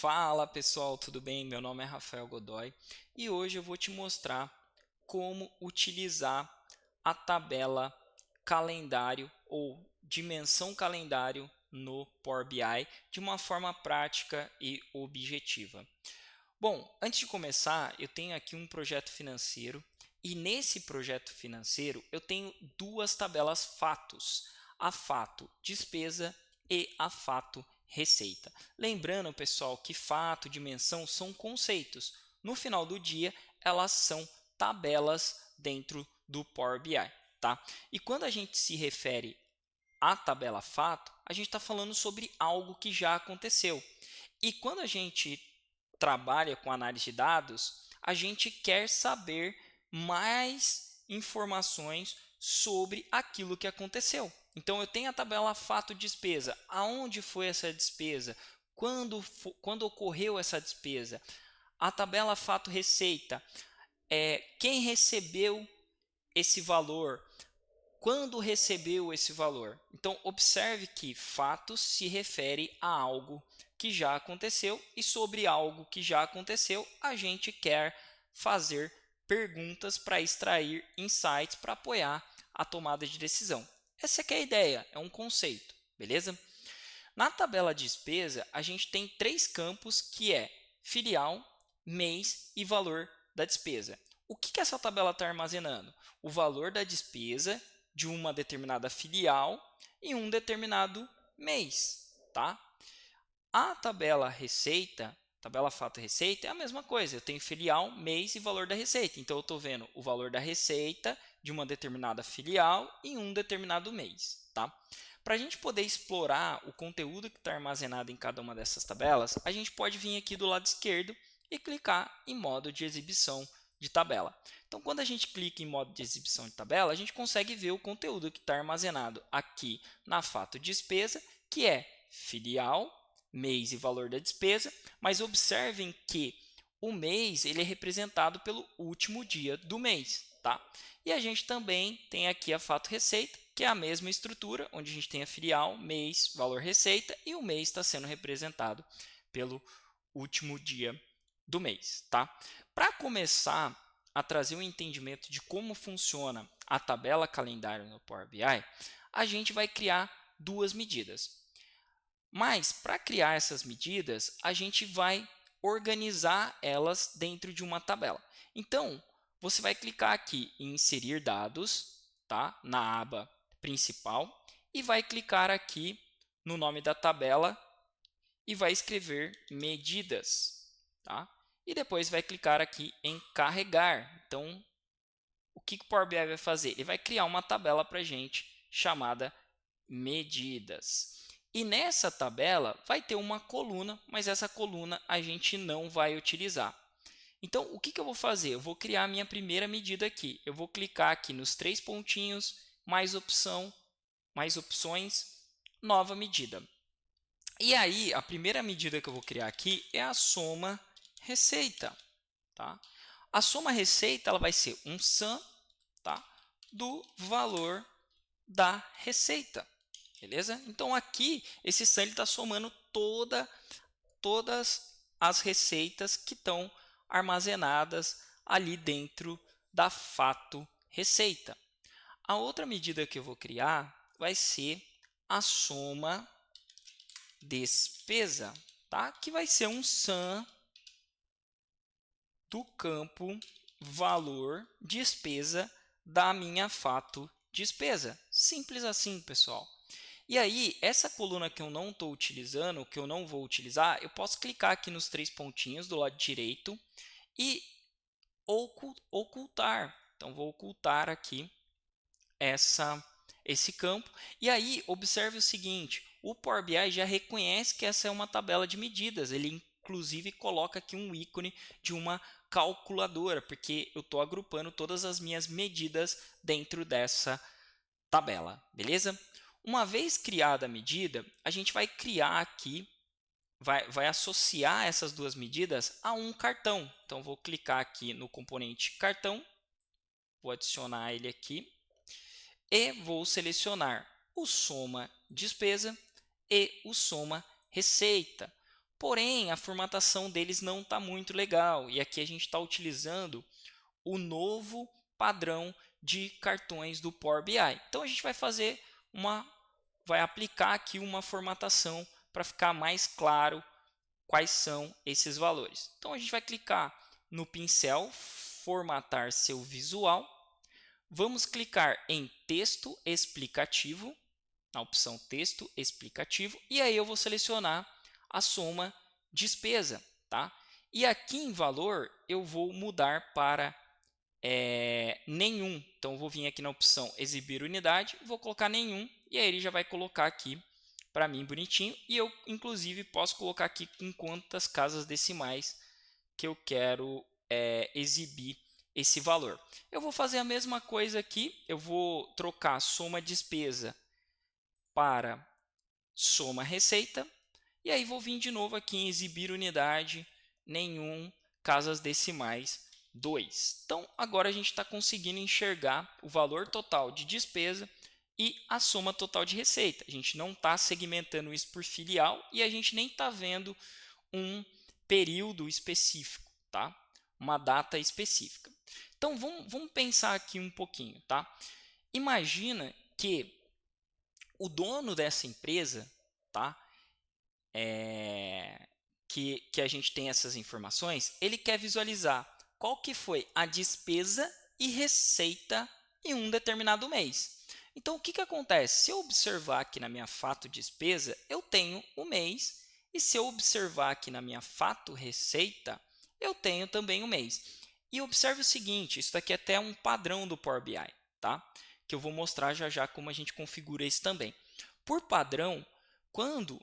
Fala pessoal, tudo bem? Meu nome é Rafael Godoy e hoje eu vou te mostrar como utilizar a tabela calendário ou dimensão calendário no Power BI de uma forma prática e objetiva. Bom, antes de começar, eu tenho aqui um projeto financeiro e nesse projeto financeiro eu tenho duas tabelas fatos, a fato despesa e a fato receita. Lembrando, pessoal, que fato, dimensão são conceitos. No final do dia, elas são tabelas dentro do Power BI, tá? E quando a gente se refere à tabela fato, a gente está falando sobre algo que já aconteceu. E quando a gente trabalha com análise de dados, a gente quer saber mais informações sobre aquilo que aconteceu. Então, eu tenho a tabela fato-despesa. Aonde foi essa despesa? Quando ocorreu essa despesa? A tabela fato-receita. Quem recebeu esse valor? Quando recebeu esse valor? Então, observe que fatos se refere a algo que já aconteceu e sobre algo que já aconteceu, a gente quer fazer perguntas para extrair insights para apoiar a tomada de decisão. Essa é a ideia, é um conceito, beleza? Na tabela de despesa, a gente tem três campos que é filial, mês e valor da despesa. O que essa tabela está armazenando? O valor da despesa de uma determinada filial em um determinado mês, tá? A tabela receita, tabela fato receita é a mesma coisa. Eu tenho filial, mês e valor da receita. Então eu estou vendo o valor da receita de uma determinada filial em um determinado mês, tá? Para a gente poder explorar o conteúdo que está armazenado em cada uma dessas tabelas, a gente pode vir aqui do lado esquerdo e clicar em modo de exibição de tabela. Então, quando a gente clica em modo de exibição de tabela, a gente consegue ver o conteúdo que está armazenado aqui na fato despesa, que é filial, mês e valor da despesa, mas observem que o mês ele é representado pelo último dia do mês, tá? E a gente também tem aqui a fato receita, que é a mesma estrutura, onde a gente tem a filial, mês, valor receita e o mês está sendo representado pelo último dia do mês, tá? Para começar a trazer um entendimento de como funciona a tabela calendário no Power BI, a gente vai criar duas medidas. Mas para criar essas medidas, a gente vai organizar elas dentro de uma tabela. Então, você vai clicar aqui em inserir dados, tá? Na aba principal e vai clicar aqui no nome da tabela e vai escrever medidas, tá? E depois vai clicar aqui em carregar. Então, o que o Power BI vai fazer? Ele vai criar uma tabela para a gente chamada medidas. E nessa tabela vai ter uma coluna, mas essa coluna a gente não vai utilizar. Então, o que eu vou fazer? Eu vou criar a minha primeira medida aqui. Eu vou clicar aqui nos três pontinhos, mais opção, mais opções, nova medida. E aí, a primeira medida que eu vou criar aqui é a soma receita. Tá? A soma receita ela vai ser um sum, tá? Do valor da receita. Beleza? Então, aqui, esse sum está somando todas as receitas que estão armazenadas ali dentro da fato receita. A outra medida que eu vou criar vai ser a soma despesa, tá? Que vai ser um sum do campo valor despesa da minha fato despesa. Simples assim, pessoal. E aí, essa coluna que eu não estou utilizando, que eu não vou utilizar, eu posso clicar aqui nos três pontinhos do lado direito e ocultar. Então, vou ocultar aqui esse campo. E aí, observe o seguinte, o Power BI já reconhece que essa é uma tabela de medidas. Ele, inclusive, coloca aqui um ícone de uma calculadora, porque eu estou agrupando todas as minhas medidas dentro dessa tabela, beleza? Uma vez criada a medida, a gente vai criar aqui, vai associar essas duas medidas a um cartão. Então, vou clicar aqui no componente cartão, vou adicionar ele aqui e vou selecionar o soma despesa e o soma receita. porém a formatação deles não está muito legal. E aqui a gente está utilizando o novo padrão de cartões do Power BI. Então a gente vai aplicar aqui uma formatação para ficar mais claro quais são esses valores. Então a gente vai clicar no pincel, formatar seu visual. Vamos clicar em texto explicativo, na opção texto explicativo, e aí eu vou selecionar a soma despesa, tá? E aqui em valor eu vou mudar para nenhum. Então eu vou vir aqui na opção exibir unidade, vou colocar nenhum, e aí ele já vai colocar aqui para mim bonitinho, e eu inclusive posso colocar aqui em quantas casas decimais que eu quero exibir esse valor. Eu vou fazer a mesma coisa aqui, eu vou trocar soma despesa para soma receita, e aí vou vir de novo aqui em exibir unidade, nenhum, casas decimais 2. Então agora a gente está conseguindo enxergar o valor total de despesa e a soma total de receita. A gente não está segmentando isso por filial e a gente nem está vendo um período específico, tá? Uma data específica. Então vamos pensar aqui um pouquinho, tá? Imagina que o dono dessa empresa, tá? Que a gente tem essas informações, ele quer visualizar qual que foi a despesa e receita em um determinado mês. Então, o que acontece? Se eu observar aqui na minha fato despesa, eu tenho o mês, e se eu observar aqui na minha fato receita, eu tenho também o mês. E observe o seguinte, isso daqui é até um padrão do Power BI, tá? Que eu vou mostrar já já como a gente configura isso também. Por padrão, quando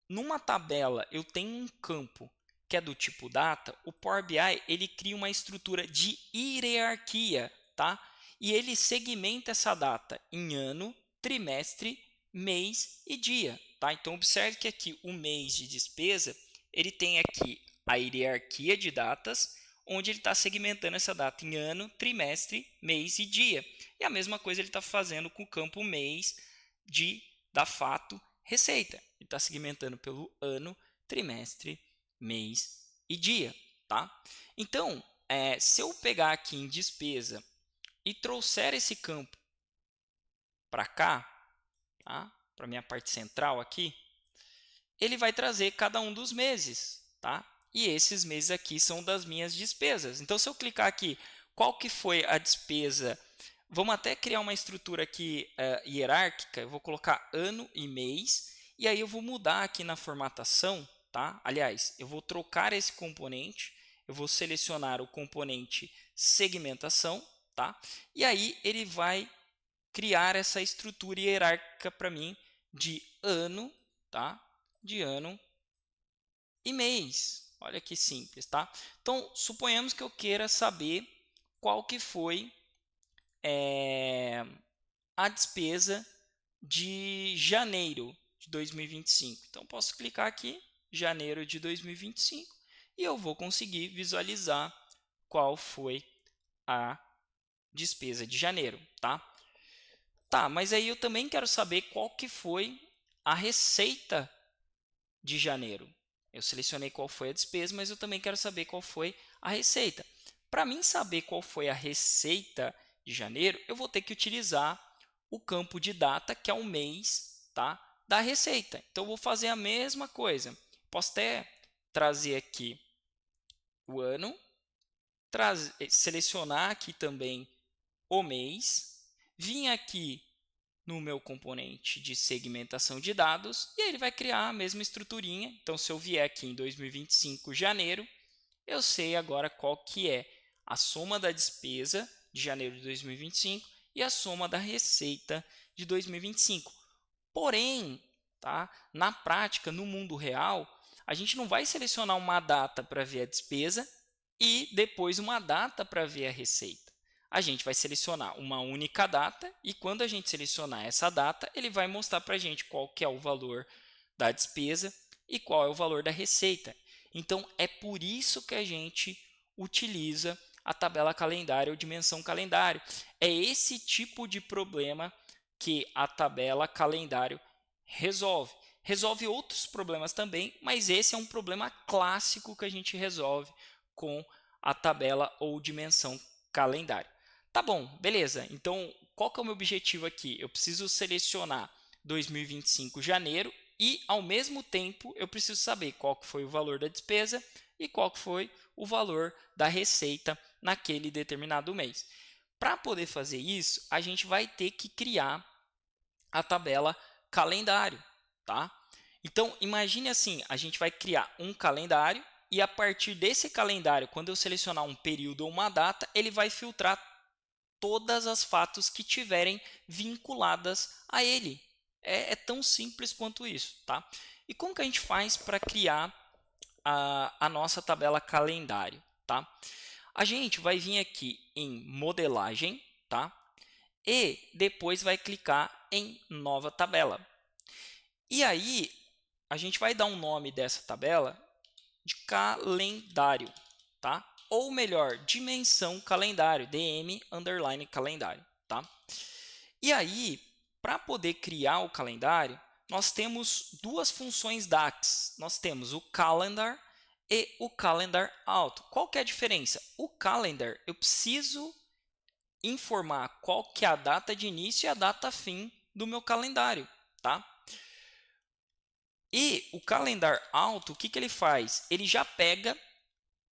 numa tabela eu tenho um campo que é do tipo data, o Power BI ele cria uma estrutura de hierarquia, tá? E ele segmenta essa data em ano, trimestre, mês e dia, tá? Então observe que aqui o mês de despesa, ele tem aqui a hierarquia de datas, onde ele está segmentando essa data em ano, trimestre, mês e dia. E a mesma coisa ele está fazendo com o campo mês da fato receita. Ele está segmentando pelo ano, trimestre, mês e dia, tá? Então, se eu pegar aqui em despesa e trouxer esse campo para cá, tá? Para a minha parte central aqui, ele vai trazer cada um dos meses, tá? E esses meses aqui são das minhas despesas. Então, se eu clicar aqui, qual que foi a despesa? Vamos até criar uma estrutura aqui hierárquica. Eu vou colocar ano e mês. E aí eu vou mudar aqui na formatação, tá? Aliás, eu vou trocar esse componente. Eu vou selecionar o componente segmentação, tá? E aí ele vai criar essa estrutura hierárquica para mim de ano, tá? De ano e mês. Olha que simples, tá? Então, suponhamos que eu queira saber qual que foi a despesa de janeiro de 2025. Então, posso clicar aqui, janeiro de 2025, e eu vou conseguir visualizar qual foi a despesa de janeiro, tá? Tá, mas aí eu também quero saber qual que foi a receita de janeiro. Eu selecionei qual foi a despesa, mas eu também quero saber qual foi a receita. Para mim saber qual foi a receita de janeiro, eu vou ter que utilizar o campo de data, que é o mês, tá, da receita. Então, eu vou fazer a mesma coisa. Posso até trazer aqui o ano, selecionar aqui também o mês, vir aqui no meu componente de segmentação de dados, e aí ele vai criar a mesma estruturinha. Então, se eu vier aqui em 2025, janeiro, eu sei agora qual que é a soma da despesa de janeiro de 2025 e a soma da receita de 2025. Porém, tá, na prática, no mundo real, a gente não vai selecionar uma data para ver a despesa e depois uma data para ver a receita. A gente vai selecionar uma única data e quando a gente selecionar essa data, ele vai mostrar para a gente qual que é o valor da despesa e qual é o valor da receita. Então, é por isso que a gente utiliza a tabela calendário ou dimensão calendário. É esse tipo de problema que a tabela calendário resolve. resolve outros problemas também, mas esse é um problema clássico que a gente resolve com a tabela ou dimensão calendário. Tá bom, beleza. Então, qual que é o meu objetivo aqui? Eu preciso selecionar 2025 janeiro e, ao mesmo tempo, eu preciso saber qual que foi o valor da despesa e qual que foi o valor da receita naquele determinado mês. Para poder fazer isso, a gente vai ter que criar a tabela calendário, tá? Então, imagine assim, a gente vai criar um calendário e a partir desse calendário, quando eu selecionar um período ou uma data, ele vai filtrar todas as fatos que tiverem vinculadas a ele. É tão simples quanto isso, tá? E como que a gente faz para criar a nossa tabela calendário, tá? A gente vai vir aqui em modelagem, tá? E depois vai clicar em nova tabela. E aí, a gente vai dar um nome dessa tabela de calendário, tá? Ou melhor, dimensão calendário, DM underline calendário, tá? E aí, para poder criar o calendário, nós temos duas funções DAX. Nós temos o calendar e o calendar auto. Qual que é a diferença? O calendar, eu preciso informar qual que é a data de início e a data fim do meu calendário, tá? E o calendar auto, o que ele faz? Ele já pega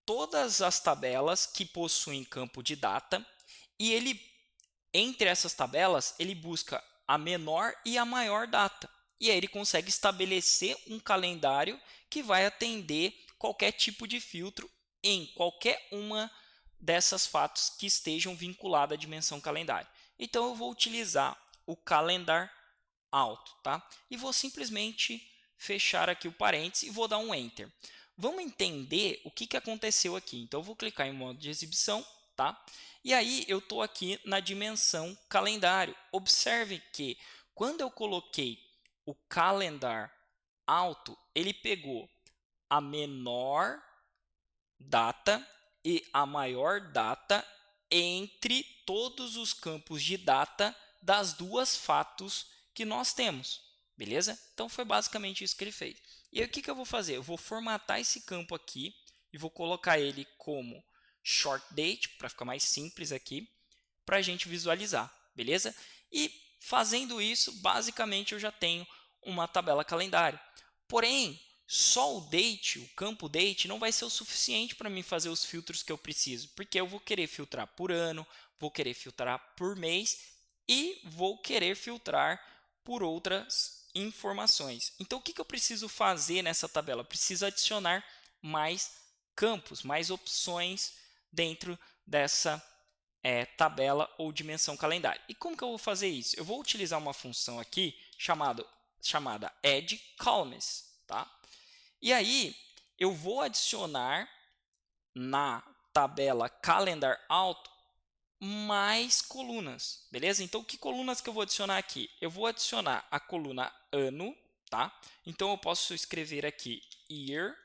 todas as tabelas que possuem campo de data e ele, entre essas tabelas, ele busca a menor e a maior data. E aí ele consegue estabelecer um calendário que vai atender qualquer tipo de filtro em qualquer uma dessas fatos que estejam vinculadas à dimensão calendário. Então eu vou utilizar o calendar auto, tá? E vou simplesmente fechar aqui o parênteses e vou dar um enter. Vamos entender o que aconteceu aqui. Então eu vou clicar em modo de exibição, tá? E aí eu estou aqui na dimensão calendário. Observe que quando eu coloquei o calendar auto, ele pegou a menor data e a maior data entre todos os campos de data das duas fatos que nós temos, beleza? Então foi basicamente isso que ele fez. E aí o que eu vou fazer? Eu vou formatar esse campo aqui e vou colocar ele como short date, para ficar mais simples aqui, para a gente visualizar, beleza? E fazendo isso, basicamente eu já tenho uma tabela calendário. Porém, só o date, o campo date, não vai ser o suficiente para mim fazer os filtros que eu preciso, porque eu vou querer filtrar por ano, vou querer filtrar por mês e vou querer filtrar por outras informações. Então, o que eu preciso fazer nessa tabela? Eu preciso adicionar mais campos, mais opções dentro dessa tabela ou dimensão calendário. E como que eu vou fazer isso? Eu vou utilizar uma função aqui chamada add columns, tá? E aí eu vou adicionar na tabela calendar auto mais colunas, beleza? Então, que colunas que eu vou adicionar aqui? Eu vou adicionar a coluna ano, tá? Então, eu posso escrever aqui year,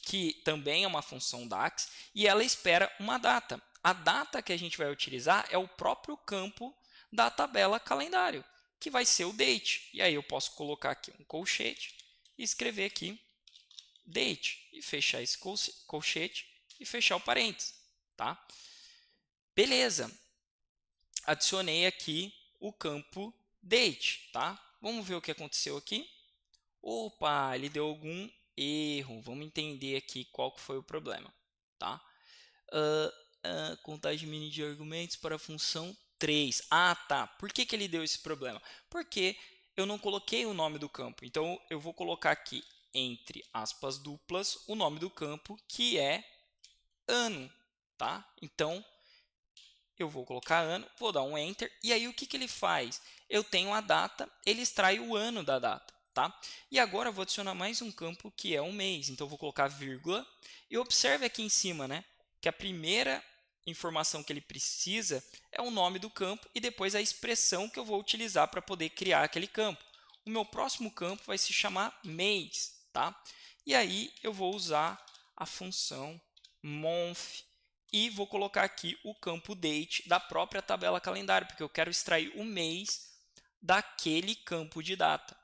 que também é uma função DAX, e ela espera uma data. A data que a gente vai utilizar é o próprio campo da tabela calendário, que vai ser o date. E aí eu posso colocar aqui um colchete e escrever aqui date, e fechar esse colchete e fechar o parênteses, tá? Beleza, adicionei aqui o campo date, tá? Vamos ver o que aconteceu aqui. Opa, ele deu algum erro. Vamos entender aqui qual que foi o problema, tá? Contagem mínima de argumentos para a função 3. Ah, tá. Por que ele deu esse problema? Porque eu não coloquei o nome do campo. Então, eu vou colocar aqui, entre aspas duplas, o nome do campo, que é ano, tá? Então, eu vou colocar ano, vou dar um Enter, e aí o que ele faz? Eu tenho a data, ele extrai o ano da data, tá? E agora eu vou adicionar mais um campo que é um mês, então eu vou colocar vírgula, e observe aqui em cima, né, que a primeira informação que ele precisa é o nome do campo e depois a expressão que eu vou utilizar para poder criar aquele campo. O meu próximo campo vai se chamar mês, tá? E aí eu vou usar a função month, e vou colocar aqui o campo date da própria tabela calendário, porque eu quero extrair o mês daquele campo de data.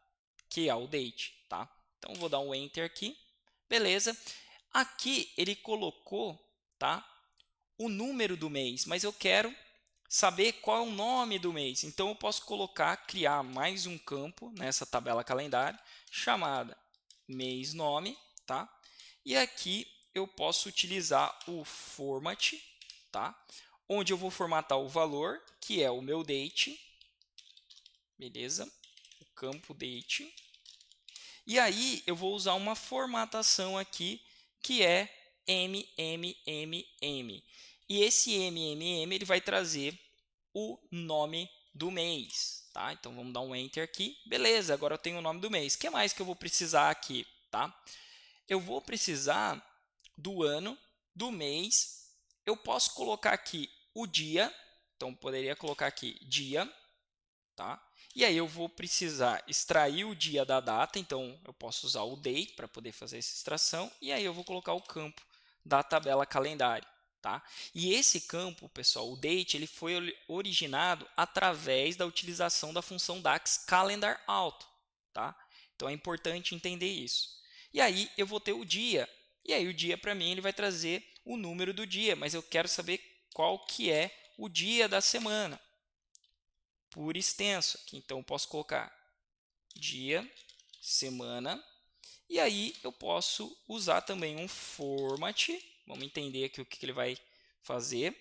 que é o date, tá? Então, vou dar um Enter aqui, beleza. Aqui ele colocou, tá, o número do mês, mas eu quero saber qual é o nome do mês. Então, eu posso criar mais um campo nessa tabela calendário, chamada mês nome, tá? E aqui eu posso utilizar o format, tá? Onde eu vou formatar o valor, que é o meu date, beleza? O campo date. E aí eu vou usar uma formatação aqui que é MMMM. E esse MMM ele vai trazer o nome do mês, tá? Então vamos dar um Enter aqui. Beleza, agora eu tenho o nome do mês. O que mais que eu vou precisar aqui, tá? Eu vou precisar do ano, do mês. Eu posso colocar aqui o dia. Então poderia colocar aqui dia, tá? E aí eu vou precisar extrair o dia da data, então eu posso usar o day para poder fazer essa extração, e aí eu vou colocar o campo da tabela calendário, tá? E esse campo, pessoal, o date, ele foi originado através da utilização da função DAX calendar auto, tá? Então é importante entender isso. E aí eu vou ter o dia, e aí o dia para mim ele vai trazer o número do dia, mas eu quero saber qual que é o dia da semana por extenso. Aqui, então, eu posso colocar dia, semana, e aí eu posso usar também um format. Vamos entender aqui o que ele vai fazer.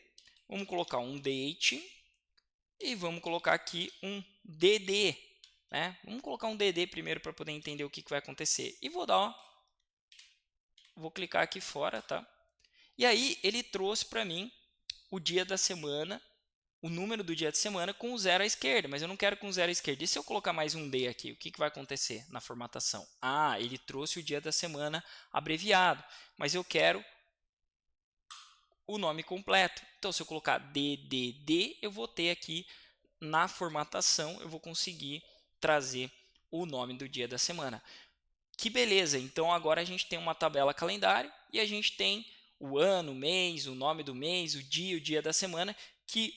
Vamos colocar um date e vamos colocar aqui um dd. Né? Vamos colocar um dd primeiro para poder entender o que vai acontecer. E vou vou clicar aqui fora, tá? E aí ele trouxe para mim o dia da semana, o número do dia de semana com o 0 à esquerda, mas eu não quero com 0 à esquerda. E se eu colocar mais um D aqui, o que vai acontecer na formatação? Ah, ele trouxe o dia da semana abreviado, mas eu quero o nome completo. Então, se eu colocar DDD, eu vou ter aqui na formatação, eu vou conseguir trazer o nome do dia da semana. Que beleza! Então, agora a gente tem uma tabela calendário e a gente tem o ano, o mês, o nome do mês, o dia da semana, que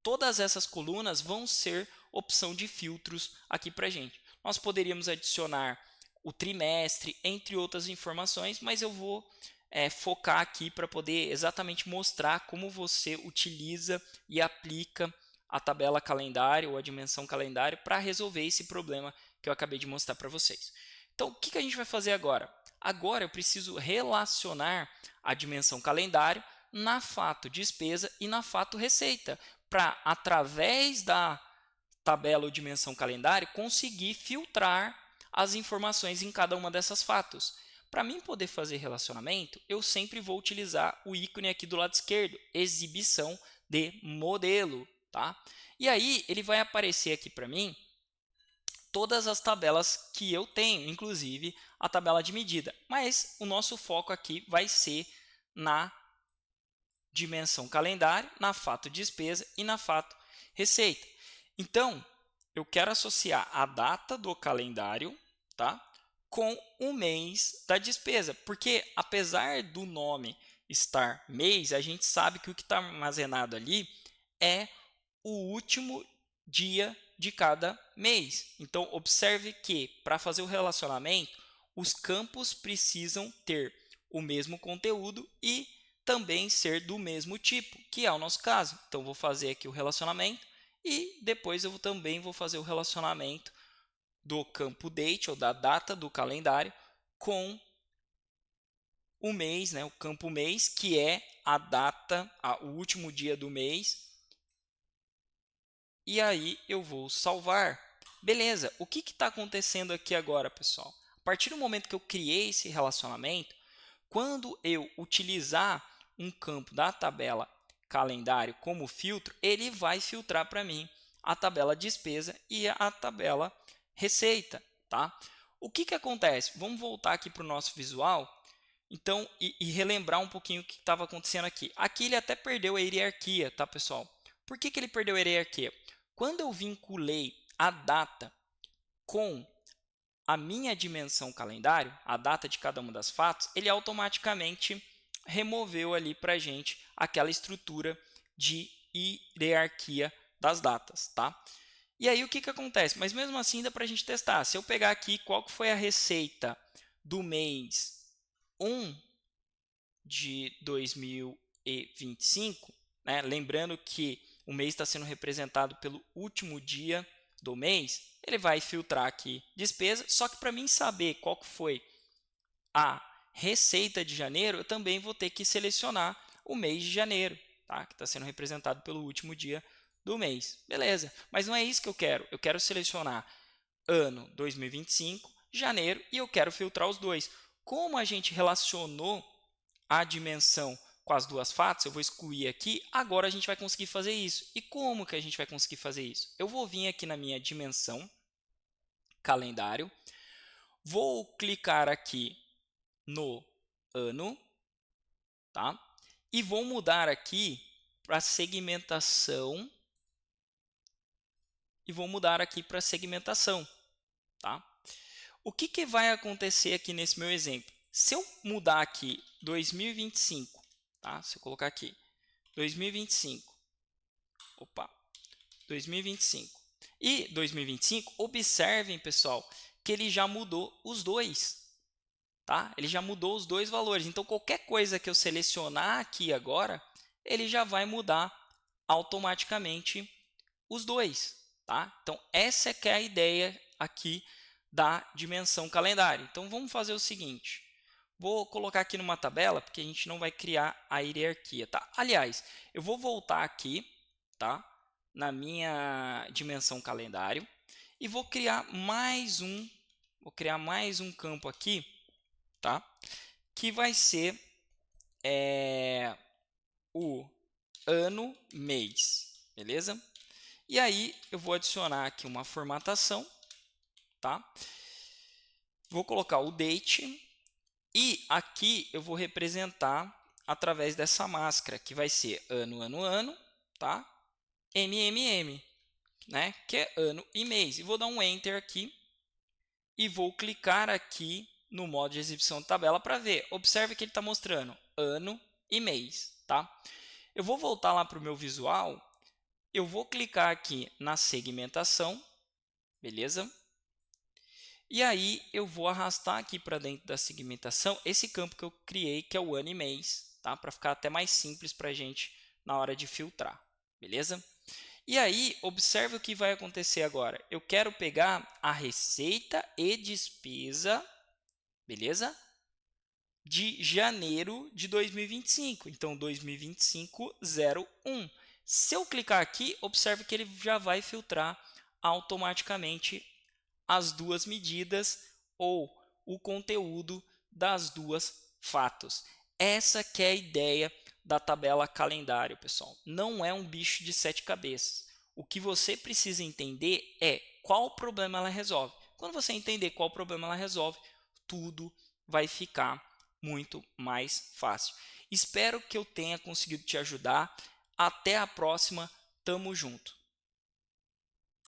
todas essas colunas vão ser opção de filtros aqui para a gente. Nós poderíamos adicionar o trimestre, entre outras informações, mas eu vou focar aqui para poder exatamente mostrar como você utiliza e aplica a tabela calendário ou a dimensão calendário para resolver esse problema que eu acabei de mostrar para vocês. Então, o que a gente vai fazer agora? Agora eu preciso relacionar a dimensão calendário na fato despesa e na fato receita, para, através da tabela ou dimensão calendário, conseguir filtrar as informações em cada uma dessas fatos. Para mim poder fazer relacionamento, eu sempre vou utilizar o ícone aqui do lado esquerdo, exibição de modelo. Tá? E aí ele vai aparecer aqui para mim todas as tabelas que eu tenho, inclusive a tabela de medida. Mas o nosso foco aqui vai ser na dimensão calendário, na fato despesa e na fato receita. Então, eu quero associar a data do calendário, tá, com o mês da despesa, porque apesar do nome estar mês, a gente sabe que o que está armazenado ali é o último dia de cada mês. Então, observe que para fazer o relacionamento, os campos precisam ter o mesmo conteúdo e também ser do mesmo tipo, que é o nosso caso. Então, vou fazer aqui o relacionamento e depois eu também vou fazer o relacionamento do campo date, ou da data do calendário, com o mês, né, o campo mês, que é a data, o último dia do mês. E aí eu vou salvar. Beleza, o que está acontecendo aqui agora, pessoal? A partir do momento que eu criei esse relacionamento, quando eu utilizar um campo da tabela calendário como filtro, ele vai filtrar para mim a tabela despesa e a tabela receita. Tá? O que acontece? Vamos voltar aqui para o nosso visual então, e relembrar um pouquinho o que estava acontecendo aqui. Aqui ele até perdeu a hierarquia, tá, pessoal? Por que ele perdeu a hierarquia? Quando eu vinculei a data com a minha dimensão calendário, a data de cada uma das fatos, ele automaticamente removeu ali para a gente aquela estrutura de hierarquia das datas, tá? E aí o que acontece? Mas mesmo assim dá para a gente testar. Se eu pegar aqui qual que foi a receita do mês 1 de 2025, né? Lembrando que o mês está sendo representado pelo último dia do mês, ele vai filtrar aqui despesa, só que para mim saber qual que foi a receita de janeiro, eu também vou ter que selecionar o mês de janeiro, tá? Que está sendo representado pelo último dia do mês. Beleza, mas não é isso que eu quero selecionar ano 2025, janeiro, e eu quero filtrar os dois. Como a gente relacionou a dimensão com as duas fatos, eu vou excluir aqui, agora a gente vai conseguir fazer isso. E como que a gente vai conseguir fazer isso? Eu vou vir aqui na minha dimensão, calendário, vou clicar aqui no ano, tá? E vou mudar aqui para segmentação, tá? O que vai acontecer aqui nesse meu exemplo? Se eu mudar aqui 2025, tá? Se eu colocar aqui 2025, 2025 e 2025, observem, pessoal, que ele já mudou os dois, tá? Ele já mudou os dois valores. Então, qualquer coisa que eu selecionar aqui agora, ele já vai mudar automaticamente os dois, tá? Então, essa é que é a ideia aqui da dimensão calendário. Então, vamos fazer o seguinte. Vou colocar aqui numa tabela, porque a gente não vai criar a hierarquia, tá? Aliás, eu vou voltar aqui, tá? Na minha dimensão calendário e vou criar mais um campo aqui, tá? Que vai ser o ano, mês, beleza? E aí eu vou adicionar aqui uma formatação, tá? Vou colocar o date e aqui eu vou representar através dessa máscara, que vai ser ano, ano, ano, tá? MMM, né? Que é ano e mês. E vou dar um Enter aqui e vou clicar aqui no modo de exibição de tabela para ver. Observe que ele está mostrando ano e mês, tá? Eu vou voltar lá para o meu visual, eu vou clicar aqui na segmentação, beleza? E aí eu vou arrastar aqui para dentro da segmentação esse campo que eu criei, que é o ano e mês, tá? Para ficar até mais simples para a gente na hora de filtrar, beleza? E aí, observe o que vai acontecer agora. Eu quero pegar a receita e despesa, beleza? De janeiro de 2025. Então, 2025-01. Se eu clicar aqui, observe que ele já vai filtrar automaticamente as duas medidas ou o conteúdo das duas fatos. Essa que é a ideia da tabela calendário, pessoal. Não é um bicho de 7 cabeças. O que você precisa entender é qual problema ela resolve. Quando você entender qual problema ela resolve, tudo vai ficar muito mais fácil. Espero que eu tenha conseguido te ajudar. Até a próxima. Tamo junto.